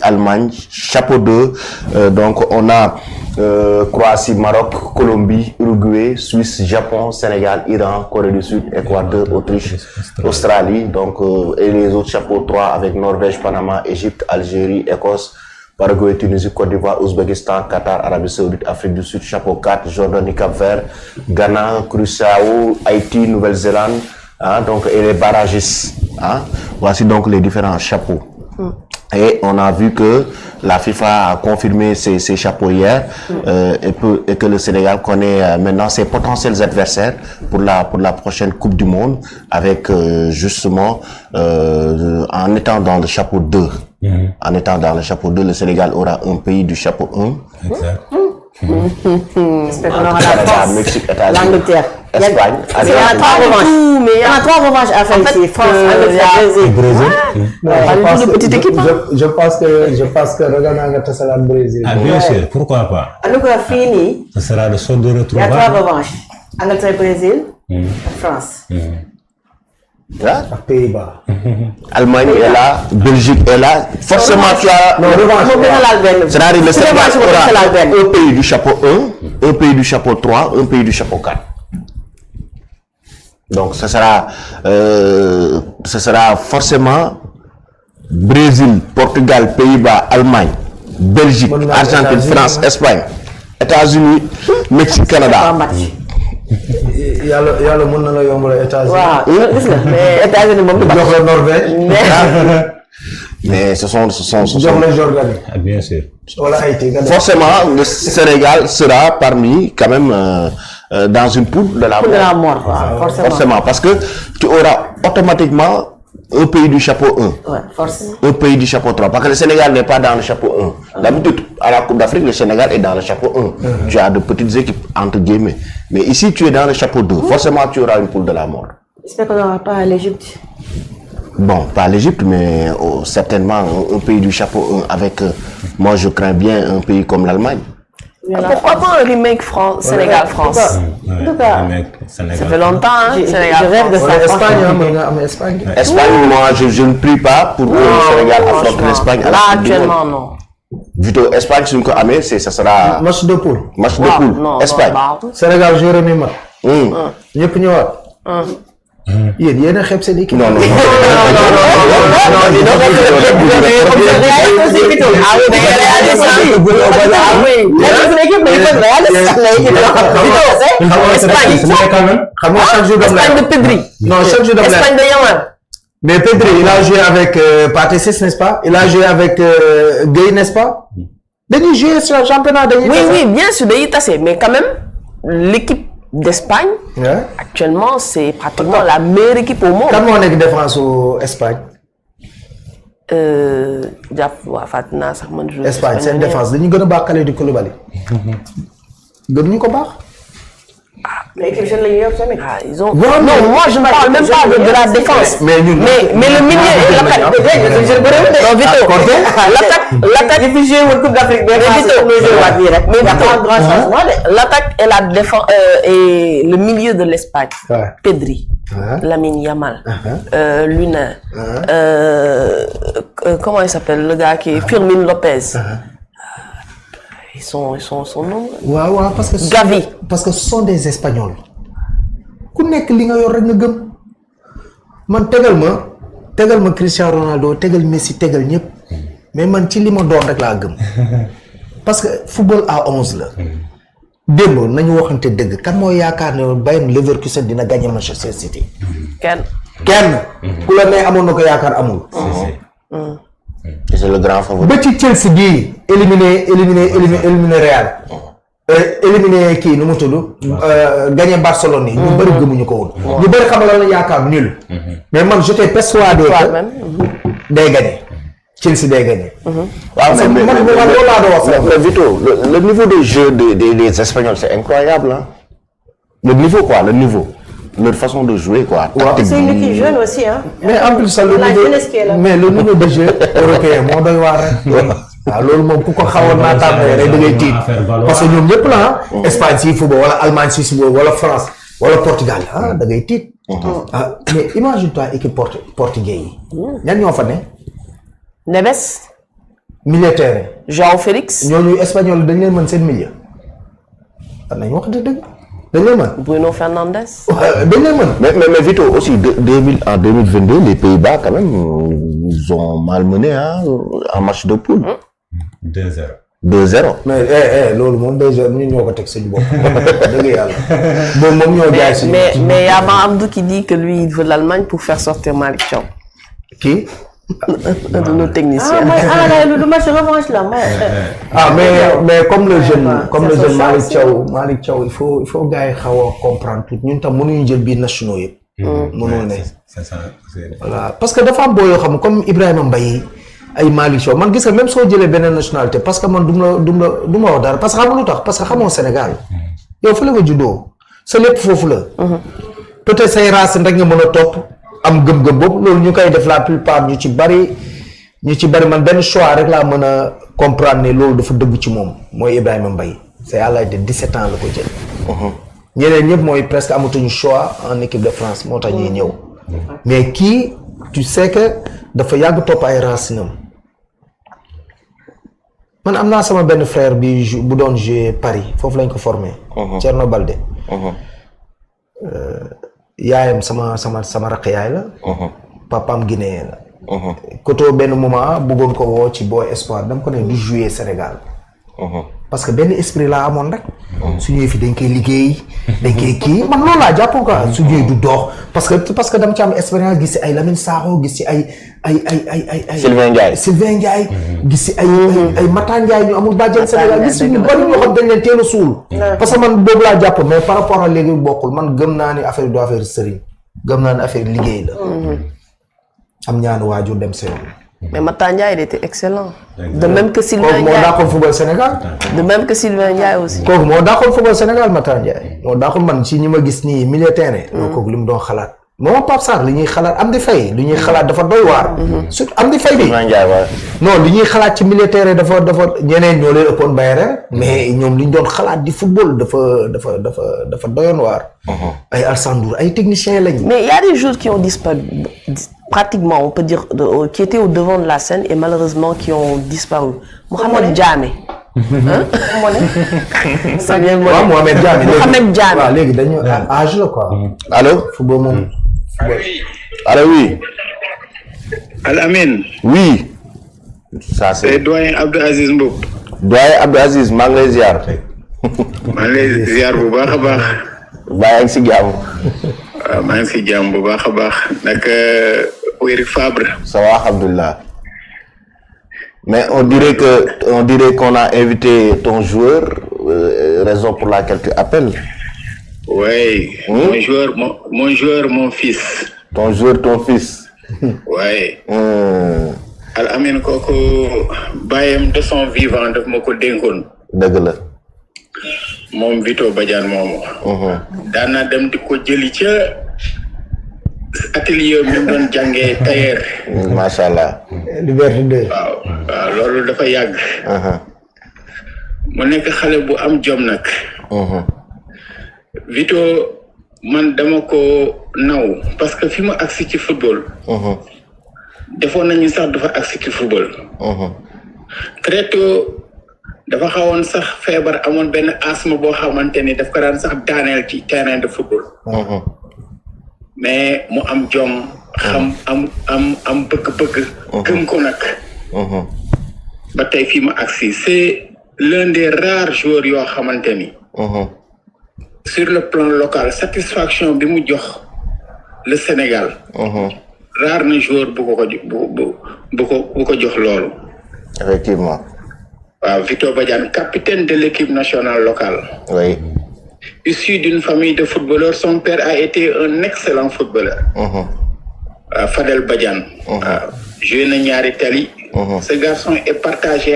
Allemagne, chapeau 2. Donc on a Croatie, Maroc, Colombie, Uruguay, Suisse, Japon, Sénégal, Iran, Corée du Sud, Équateur, Autriche, Australie. Donc et les autres chapeaux 3 avec Norvège, Panama, Égypte, Algérie, Écosse, Paraguay, Tunisie, Côte d'Ivoire, Ouzbékistan, Qatar, Arabie Saoudite, Afrique du Sud, chapeau 4, Jordanie, Cap-Vert, Ghana, Curaçao, Haïti, Nouvelle-Zélande, donc et les barragistes. Voici donc les différents chapeaux. Et on a vu que la FIFA a confirmé ces chapeaux hier et que le Sénégal connaît maintenant ses potentiels adversaires pour la prochaine Coupe du Monde avec justement en étant dans le chapeau 2. En étant dans le chapeau 2, le Sénégal aura un pays du chapeau 1. Exact. J'espère qu'on aura la France, Mexique, États-Unis, l'Angleterre. Espagne. Il y a 3 revanches. Mais il y a 3 revanches à faire ici. France, Angleterre, Brésil. Je pense que regarde le Brésil. Ah bien sûr, pourquoi pas. Alors que fini, Ce sera le son de il y a 3 retrouvailles. revanches. Angleterre, Brésil, France. Pays-Bas. Allemagne est là, Belgique est là. Forcément, tu as. C'est-à-dire le Sénégal aura un pays du chapeau 1, un pays du chapeau 3, un pays du chapeau 4. Donc, ce sera forcément Brésil, Portugal, Pays-Bas, Allemagne, Belgique, Argentine, France, Espagne, États-Unis, Mexique, Canada. yàlla mën na la yombal États-Unis. waaw gis nga mais États-Unis moom du baax. jox la Norvège. Mais ce sont. jox la Jordanie. Ah bien sûr. wala Haïti. Forcément, le Sénégal sera parmi quand même dans une poule de la mort. Forcément, parce que tu auras automatiquement un pays du chapeau 1. Ouais, forcément. Un pays du chapeau 3. Parce que le Sénégal n'est pas dans le chapeau 1. D'habitude, à la Coupe d'Afrique, le Sénégal est dans le chapeau 1. Tu as de petites équipes, entre guillemets. Mais ici, tu es dans le chapeau 2. Forcément, tu auras une poule de la mort. J'espère qu'on n'aura pas l'Égypte. Bon, pas l'Égypte, mais certainement un pays du chapeau 1 avec, moi je crains bien un pays comme l'Allemagne. Pourquoi pas un remake Sénégal-France? En tout cas, ça fait longtemps, hein, Sénégal. Je rêve de ça. Espagne. Espagne, moi je ne prie pas pour que le Sénégal affronte l'Espagne. Là, actuellement, non. Plutôt Espagne, si nous avons ça sera match de poule. Match de poule. Non, Espagne. Sénégal joué mi match. ñëpp ñëwaat. yéen a xeeb seen équipe. Non. Espagne de Yamal. Mais Pedri, il a joué avec Pathé Ciss, n'est-ce pas? Il a joué avec Gueye, n'est-ce pas? Dañuy jouer sur le championnat dañuy Oui, oui, bien sûr, dañuy tase, mais quand même, l'équipe d'Espagne, actuellement, c'est pratiquement la meilleure équipe au monde. Kan moo nekk défense au Espagne? jàpp waa fàtte naa sax man. Espagne seen défense dañu gën a baax Kalidou Koulibaly. gënuñu ko baax. Mais équipe jeune la ñu yor tamit. Ils ont. Non, moi je ne parle même pas de la défense. Mais le milieu et l'attaque. Non, Vito. L'attaque. Depuis jouer au Coupe d'Afrique, l'attaque et la défense et le milieu de l'Espagne. Pedri, Lamine Yamal, Luna, comment il s'appelle le gars qui est Firmin Lopez. Ils sont nombreux. waaw parce que. Gavi. Parce que ce sont des Espagnols. ku nekk li nga yor rek nga gëm man tegal ma Cristiano Ronaldo tegal Messi tegal ñëpp mais man ci li ma doon rek laa gëm parce que football à 11 la. démb nañu waxante dëgg kan moo yaakaar ne Bayern Leverkusen dina gagner Manchester City. kenn. ku la ne amoon na ko yaakaar amul. C'est le grand favori. ba ci Chelsea bii éliminé Real. éliminé kii nu mu tudd. gagné Barcelone yi. ñu bëri gëmuñu ko woon. ñu bëri xam la yaakaar nul. mais man j'étais persuadé que day gagné. Chelsea day gagné. waaw mais Vito, le niveau de jeu des Espagnols c'est incroyable hein. Le niveau quoi, le niveau. Leur façon de jouer quoi. C'est une équipe jeune aussi hein. Mais en plus ça le niveau de jeu européen moo doy waar rek. waaw loolu moom ku ko xawoon naa tàmbali rek da ngay tiit parce que ñoom ñëpp la Espagne si football wala Allemagne si football wala France wala Portugal da ngay tiit. Mais imagine toi équipe portugais yi. ñan ñoo fa ne. Neves. militaire. João Félix. ñooñu espagnol dañ leen mën seen milieu. nañ wax dëgg dañ leen mën. Bruno Fernandes. dañ leen mën. Mais Vito aussi en 2022 les Pays-Bas quand même ils ont malmené en match de poule. 2-0. 2-0. mais loolu moom 2-0 ñun ñoo ko teg suñu bopp. dëgg yàlla. boobu moom ñoo jaay suñu. mais y a Abdou qui dit que lui il veut l'Allemagne pour faire sortir Malick Thiaw. Qui? Un de nos techniciens. Le match de revanche là. Mais comme le jeune Malick Thiaw il faut gars yi xaw a comprendre tout ñun tam mënuñu jël biir nationaux yëpp. mënul ne. voilà parce que dafa am boo yoo xam comme Ibrahima Mbaye ay Malick Thiaw man gis nga même soo jëlee beneen nationalité parce que man du ma wax dara parce que xam lu tax parce que xamoo Sénégal yow fa la nga juddoo sa lépp foofu la. peut-être say racines rek nga mën a topp. am gëm-gëm boobu loolu ñu koy def la plupart ñu ci bari man benn choix rek laa mën a comprendre ne loolu dafa dëgg ci moom mooy Ibrahima Mbaye c'est à l'âge de 17 ans la ko jël. ñeneen ñëpp mooy presque amatuñu choix en équipe de France moo tax ñuy ñëw mais kii tu sais que dafa yàgg topp ay racinam man am naa sama benn frère bu doon jouer Paris foofu lañ ko formé. Thierno Balde. yaayam sama raq yaay la. papaam guinéen la. koto benn moment bëggoon ko woo ci Boy Espoir dama ko ne du jouer Sénégal. parce que benn esprit laa amoon rek. su ñëwee fi dañ koy liggéey. dañ koy kii man loolu laa jàpp quoi su ñëwee du dox parce que dama ci am expérience gis ci ay Lamine Sakho gis ci ay. Sylvain Ndiaye. gis ci ay Mata Ndiaye ñu amul bàjjen Sénégal gis ci ñu bari ñoo xam dañ leen teel a suul. parce que man boobu laa jàpp mais par rapport à léegi bokkul man gëm naa ni affaire du affaire sëriñ gëm naa ni affaire liggéey la. am ñaanu waajur dem seen. Mais Mata Ndiaye, il était excellent. De même que Sylvain Ndiaye. Moo dàqoon football Sénégal. De même que Sylvain Ndiaye aussi. kooku moo dàqoon football Sénégal Mata Ndiaye. moo dàqoon man ci ñi ma gis nii milieu terrain. kooku li mu doon xalaat. moom Pape Sarr li ñuy xalaat am di fay li ñuy xalaat dafa doy waar. surtout am di fay bi. non li ñuy xalaat ci milieu terrain dafa ñeneen ñoo leen ëppoon bayre mais ñoom li ñu doon xalaat di football dafa doyoon waar. ay Alassane Ndour ay techniciens lañ. Mais il y a des joueurs qui ont disparu. Pratiquement, on peut dire, qui étaient au devant de la scène et malheureusement qui ont disparu. Mohamed Djamé. Ça vient de moi. Mohamed Djamé. Mohamed Djamé. waaw léegi dañu âge la quoi. Allô. football moom. Allô oui. Al Amin. Oui. Ça c'est doyen Abdou Aziz Mboup. doyen Abdou Aziz maa ngi lay ziar. maa ngi lay ziar bu baax a baax. maa ngi si jàmm. waaw maa ngi si jàmm bu baax a baax. naka Eric Fabre. Ça va, alhamdoulilah. Mais on dirait qu'on a invité ton joueur, raison pour laquelle tu appelles. Oui. Mon joueur, mon fils. Ton joueur, ton fils. Oui. Al Amin kooku bàyyam de son vivant daf ma ko dénkoon. dëgg la. moom Vito Badiane moomu. daan naa dem di ko jëli ca atelier mi doon jàngee tailleur. macha allah. Liberté 2. waaw loolu dafa yàgg. mu nekk xale bu am jom nag. Vito man dama ko naw parce que fi mu agsi ci football. defoon nañu sax dafa agsi ci football. très tôt dafa xawoon sax feebar amoon benn asthme boo xamante ni daf ko daan sax daaneel ci terrain de football. mais mu am jom xam am bëgg-bëgg. gëm ko nag. ba tey fii mu agsi c'est l'un des rares joueurs yoo xamante ni. sur le plan local satisfaction bi mu jox le Sénégal. rare na joueur bu ko jox loolu. Effectivement. waaw Vito Badiane capitaine de l'équipe nationale locale. Oui. Issu d'une famille de footballeurs, son père a été un excellent footballeur. Fadel Badiane. Joué na ñaari tali. Ce garçon est partagé